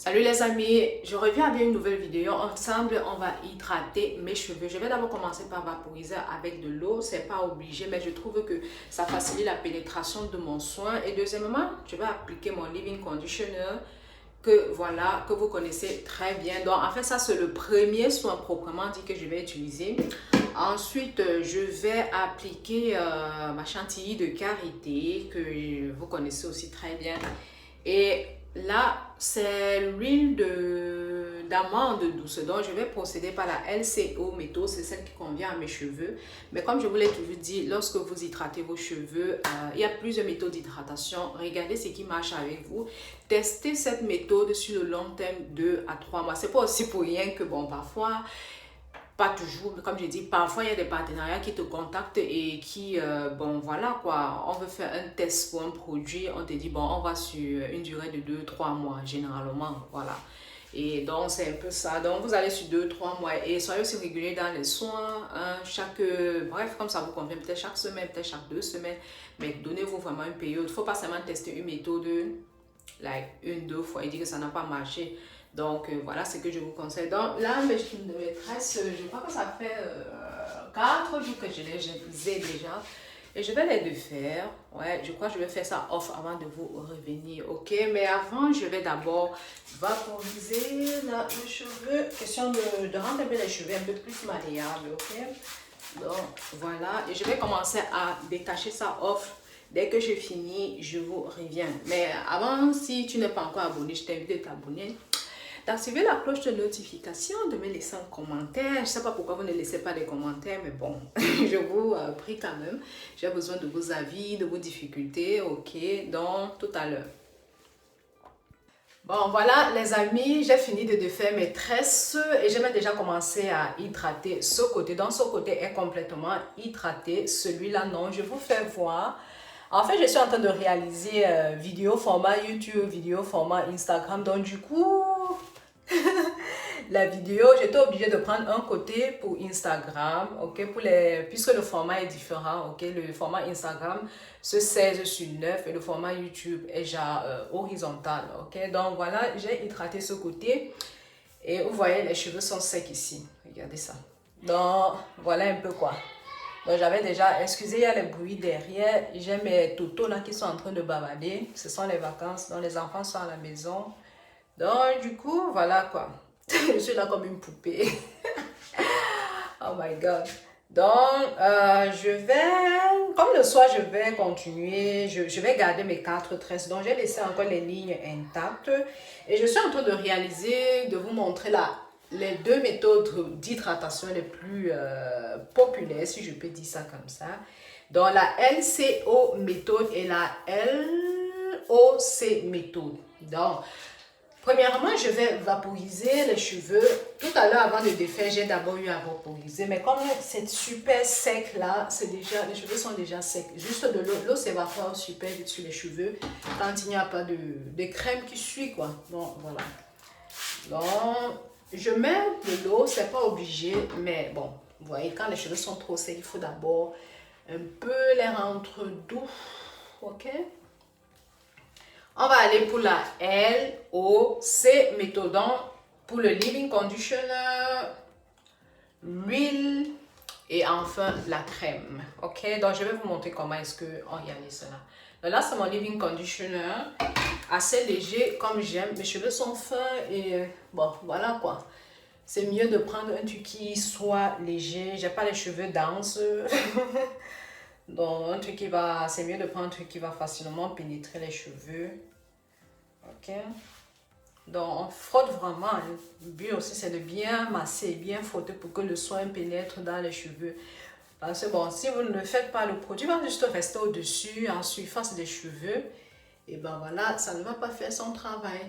Salut les amis, je reviens avec une nouvelle vidéo. Ensemble, on va hydrater mes cheveux. Je vais d'abord commencer par vaporiser avec de l'eau. C'est pas obligé, mais je trouve que ça facilite la pénétration de mon soin. Et deuxièmement, je vais appliquer mon leave-in conditioner que voilà, que vous connaissez très bien. Donc en fait, ça c'est le premier soin proprement dit que je vais utiliser. Ensuite, je vais appliquer ma chantilly de karité que vous connaissez aussi très bien. Et là, c'est l'huile d'amande douce. Donc, je vais procéder par la LCO méthode. C'est celle qui convient à mes cheveux. Mais comme je vous l'ai toujours dit, lorsque vous hydratez vos cheveux, il y a plusieurs méthodes d'hydratation. Regardez ce qui marche avec vous. Testez cette méthode sur le long terme, 2 à 3 mois. C'est pas aussi pour rien que, bon, parfois... Pas toujours, comme je dis, parfois il y a des partenariats qui te contactent et qui, bon voilà quoi, on veut faire un test pour un produit, on te dit bon, on va sur une durée de 2 3 mois généralement, voilà. Et donc c'est un peu ça, donc vous allez sur 2 3 mois et soyez aussi régulier dans les soins, hein, bref, comme ça vous convient, peut-être chaque semaine, peut-être chaque 2 semaines, mais donnez-vous vraiment une période, il ne faut pas seulement tester une méthode, like une, 2 fois et dire que ça n'a pas marché. Donc voilà ce que je vous conseille. Donc là, mes tresses, je crois que ça fait 4 jours que je les ai déjà. Et je vais les défaire. Ouais, je crois que je vais faire ça off avant de vous revenir. Ok, mais avant, je vais d'abord vaporiser les cheveux. Question de rendre un peu les cheveux un peu plus malléables. Ok, donc voilà. Et je vais commencer à détacher ça off. Dès que j'ai fini, je vous reviens. Mais avant, si tu n'es pas encore abonné, je t'invite à t'abonner, d'activer la cloche de notification, de me laisser un commentaire. Je ne sais pas pourquoi vous ne laissez pas des commentaires, mais bon, je vous prie quand même. J'ai besoin de vos avis, de vos difficultés, ok, donc tout à l'heure. Bon, voilà les amis, j'ai fini de défaire mes tresses et j'ai déjà commencé à hydrater ce côté. Donc ce côté est complètement hydraté, celui-là non, je vous fais voir. En fait, je suis en train de réaliser vidéo format YouTube, vidéo format Instagram. Donc du coup, la vidéo, j'étais obligée de prendre un côté pour Instagram, ok, puisque le format est différent, ok, le format Instagram se 16 sur 9 et le format YouTube est genre horizontal, ok, donc voilà, j'ai hydraté ce côté et vous voyez, les cheveux sont secs ici, regardez ça, donc voilà un peu quoi. Donc j'avais déjà, excusez, il y a les bruits derrière, j'ai mes totos là qui sont en train de bavarder, ce sont les vacances, donc les enfants sont à la maison, donc du coup, voilà quoi. Je suis là comme une poupée. Oh my god. Donc, je vais, comme le soir, je vais continuer, je vais garder mes 4 tresses. Donc, j'ai laissé encore les lignes intactes. Et je suis en train de réaliser, de vous montrer les 2 méthodes d'hydratation les plus populaires, si je peux dire ça comme ça. Donc, la LCO méthode et la LOC méthode. Donc, premièrement, je vais vaporiser les cheveux. Tout à l'heure, avant de défaire, j'ai d'abord eu à vaporiser. Mais comme c'est super sec là, les cheveux sont déjà secs. Juste de l'eau s'évapore super vite sur les cheveux quand il n'y a pas de crème qui suit quoi. Donc voilà. Donc, je mets de l'eau, c'est pas obligé. Mais bon, vous voyez, quand les cheveux sont trop secs, il faut d'abord un peu les rendre doux. Ok? On va aller pour la LOC méthode. Pour le leave-in conditioner, l'huile et enfin la crème. Ok, donc je vais vous montrer comment est-ce qu'on réalise cela. Donc là, c'est mon leave-in conditioner. Assez léger comme j'aime. Mes cheveux sont fins et bon, voilà quoi. C'est mieux de prendre un truc qui soit léger. J'ai pas les cheveux denses. Donc, c'est mieux de prendre un truc qui va facilement pénétrer les cheveux. Ok. Donc, on frotte vraiment. Le but aussi, c'est de bien masser, bien frotter pour que le soin pénètre dans les cheveux. Parce que bon, si vous ne le faites pas, le produit va juste rester au-dessus, en surface des cheveux. Et ben voilà, ça ne va pas faire son travail.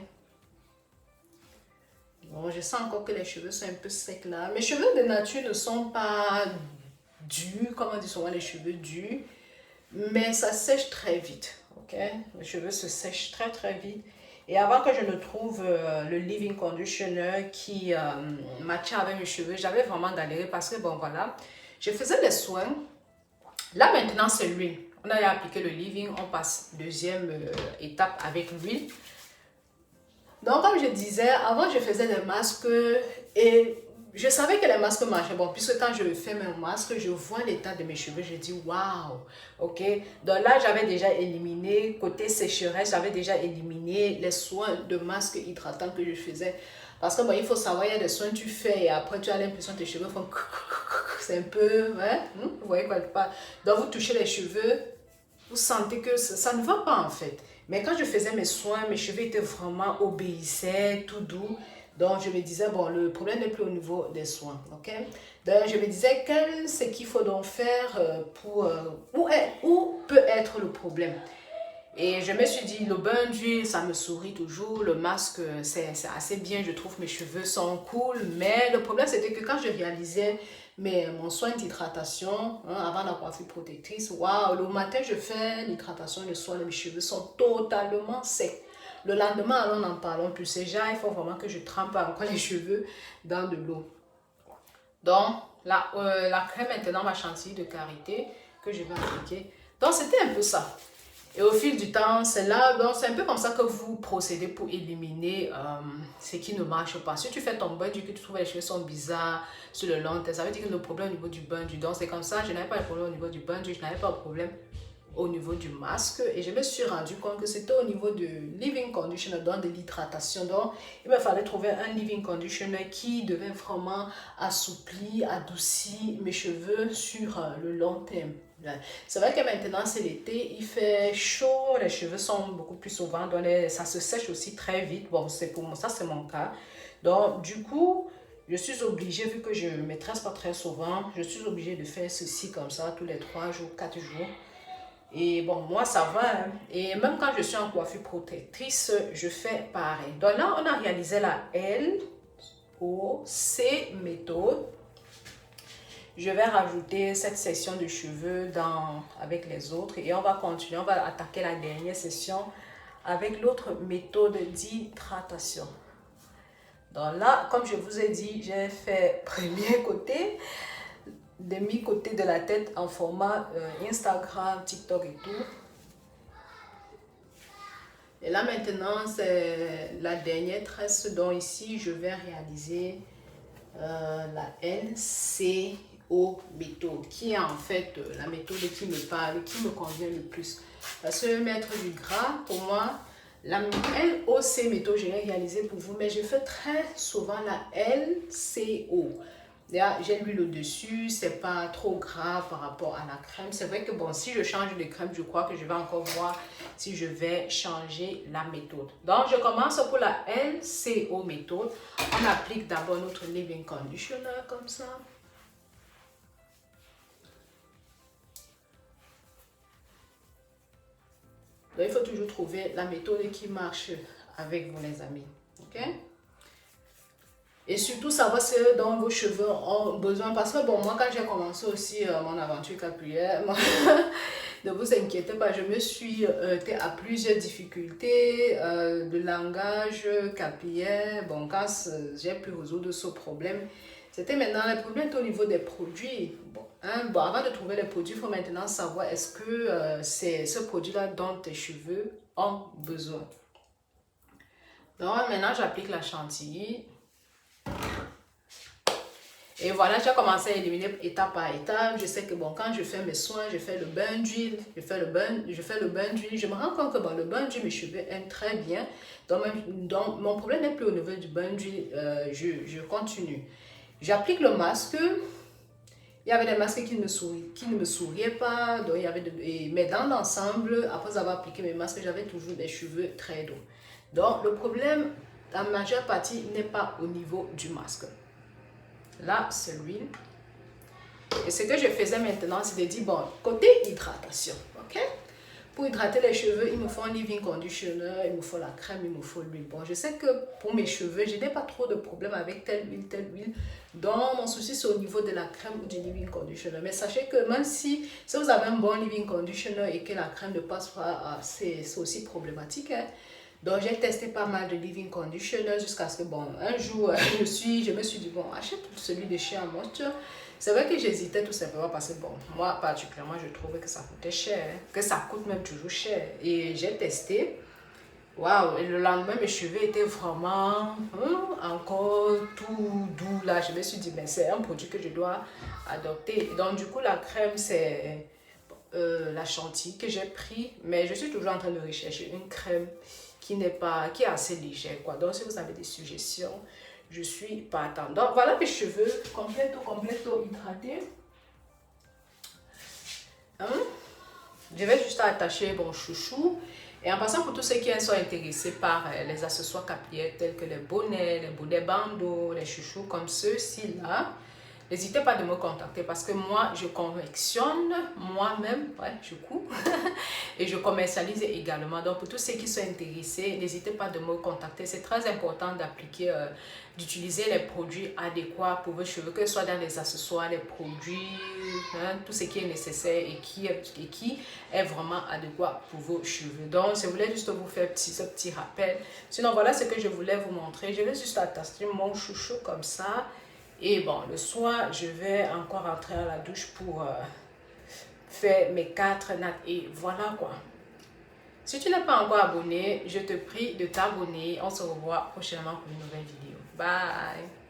Bon, je sens encore que les cheveux sont un peu secs là. Mes cheveux de nature ne sont pas durs, comme on dit souvent les cheveux durs, mais ça sèche très vite, ok? Les cheveux se sèchent très très vite. Et avant que je ne trouve le leave-in conditioner qui matchait avec mes cheveux, j'avais vraiment galéré parce que bon voilà, je faisais des soins. Là maintenant c'est l'huile. On a appliqué le leave-in, on passe deuxième étape avec l'huile. Donc, comme je disais, avant, je faisais des masques et je savais que les masques marchaient. Bon, puisque quand je fais mes masques, je vois l'état de mes cheveux, je dis waouh, ok. Donc là, j'avais déjà éliminé, côté sécheresse, j'avais déjà éliminé les soins de masques hydratants que je faisais. Parce que bon, il faut savoir, il y a des soins que tu fais et après tu as l'impression que tes cheveux font c'est un peu, hein, vous voyez quoi pas. Donc vous touchez les cheveux, vous sentez que ça ne va pas en fait. Mais quand je faisais mes soins, mes cheveux étaient vraiment obéissants, tout doux. Donc je me disais, bon, le problème n'est plus au niveau des soins, ok? Donc je me disais, ce qu'il faut donc faire pour, où peut être le problème? Et je me suis dit, le bain d'huile, ça me sourit toujours. Le masque, c'est assez bien. Je trouve mes cheveux sont cool. Mais le problème, c'était que quand je réalisais mon soin d'hydratation, avant la coiffure protectrice, waouh, le matin, je fais l'hydratation, le soir, mes cheveux sont totalement secs. Le lendemain, alors, n'en parlons plus. C'est déjà, il faut vraiment que je trempe encore les cheveux dans de l'eau. Donc, la crème maintenant, ma chantilly de karité que je vais appliquer. Donc, c'était un peu ça. Et au fil du temps, c'est là, donc c'est un peu comme ça que vous procédez pour éliminer ce qui ne marche pas. Si tu fais ton bain d'huile, que tu trouves que les cheveux sont bizarres sur le long terme, ça veut dire que le problème au niveau du bain d'huile. Donc c'est comme ça, je n'avais pas de problème au niveau du bain d'huile, je n'avais pas de problème au niveau du masque. Et je me suis rendu compte que c'était au niveau du leave-in conditioner, donc de l'hydratation. Donc il me fallait trouver un leave-in conditioner qui devait vraiment assouplir, adoucir mes cheveux sur le long terme. C'est vrai que maintenant c'est l'été, il fait chaud, les cheveux sont beaucoup plus souvent, donc ça se sèche aussi très vite. Bon, c'est pour moi, ça c'est mon cas. Donc du coup, je suis obligée, vu que je ne me tresse pas très souvent, je suis obligée de faire ceci comme ça tous les 3 jours, 4 jours. Et bon, moi ça va, hein. Et même quand je suis en coiffure protectrice, je fais pareil. Donc là, on a réalisé la LOC méthode. Je vais rajouter cette section de cheveux avec les autres et on va continuer, on va attaquer la dernière session avec l'autre méthode d'hydratation. Donc là, comme je vous ai dit, j'ai fait premier côté, demi-côté de la tête en format Instagram, TikTok et tout. Et là maintenant, c'est la dernière tresse dont ici je vais réaliser la LCO méthode, qui est en fait la méthode qui me parle, qui me convient le plus. Parce que mettre du gras, pour moi, la LOC méthode, je l'ai réalisée pour vous, mais je fais très souvent la LCO. J'ai l'huile au-dessus, c'est pas trop gras par rapport à la crème. C'est vrai que bon, si je change de crème, je crois que je vais encore voir si je vais changer la méthode. Donc, je commence pour la LCO méthode. On applique d'abord notre leave-in conditioner comme ça. Donc, il faut toujours trouver la méthode qui marche avec vous, les amis. Ok? Et surtout savoir ce dont vos cheveux ont besoin. Parce que bon, moi quand j'ai commencé aussi mon aventure capillaire, ne vous inquiétez pas, je me suis heurtée à plusieurs difficultés de langage capillaire. Bon, quand j'ai pu résoudre ce problème, c'était maintenant le problème au niveau des produits. Bon, bon, avant de trouver les produits, il faut maintenant savoir est-ce que c'est ce produit-là dont tes cheveux ont besoin. Donc maintenant, j'applique la chantilly. Et voilà, j'ai commencé à éliminer étape par étape. Je sais que bon, quand je fais mes soins, je fais le bain d'huile, je fais le bain d'huile. Je me rends compte que bon, le bain d'huile, mes cheveux aiment très bien. Donc mon problème n'est plus au niveau du bain d'huile. Je continue. J'applique le masque. Il y avait des masques qui ne me souriaient pas. Donc, il y avait mais dans l'ensemble, après avoir appliqué mes masques, j'avais toujours des cheveux très doux. Donc le problème, la majeure partie n'est pas au niveau du masque. Là, c'est l'huile. Et ce que je faisais maintenant, c'est de dire, bon, côté hydratation, ok? Pour hydrater les cheveux, il me faut un leave-in conditioner, il me faut la crème, il me faut l'huile. Bon, je sais que pour mes cheveux, je n'ai pas trop de problème avec telle huile. Donc, mon souci, c'est au niveau de la crème ou du leave-in conditioner. Mais sachez que même si vous avez un bon leave-in conditioner et que la crème ne passe pas, c'est aussi problématique, hein? Donc, j'ai testé pas mal de leave-in conditioner jusqu'à ce que, bon, un jour, je me suis dit, bon, achète celui de chez Moisture. C'est vrai que j'hésitais tout simplement parce que, bon, moi, particulièrement, je trouvais que ça coûtait cher, que ça coûte même toujours cher. Et j'ai testé. Waouh, et le lendemain, mes cheveux étaient vraiment encore tout doux là. Je me suis dit, mais c'est un produit que je dois adopter. Et donc, du coup, la crème, c'est la chantilly que j'ai pris. Mais je suis toujours en train de rechercher une crème qui n'est pas, qui est assez légère, quoi. Donc, si vous avez des suggestions, je suis partant. Donc, voilà mes cheveux completo hydratés. Hein? Je vais juste attacher mon chouchou. Et en passant, pour tous ceux qui sont intéressés par les accessoires capillaires tels que les bonnets bandeaux, les chouchous comme ceux-ci là, n'hésitez pas de me contacter parce que moi, je confectionne moi-même, ouais, je couds et je commercialise également. Donc, pour tous ceux qui sont intéressés, n'hésitez pas de me contacter. C'est très important d'appliquer, d'utiliser les produits adéquats pour vos cheveux, que ce soit dans les accessoires, les produits, hein, tout ce qui est nécessaire et qui est vraiment adéquat pour vos cheveux. Donc, je voulais juste vous faire ce petit rappel. Sinon, voilà ce que je voulais vous montrer. Je vais juste attacher mon chouchou comme ça. Et bon, le soir, je vais encore rentrer à la douche pour faire mes 4 nattes. Et voilà quoi. Si tu n'es pas encore abonné, je te prie de t'abonner. On se revoit prochainement pour une nouvelle vidéo. Bye!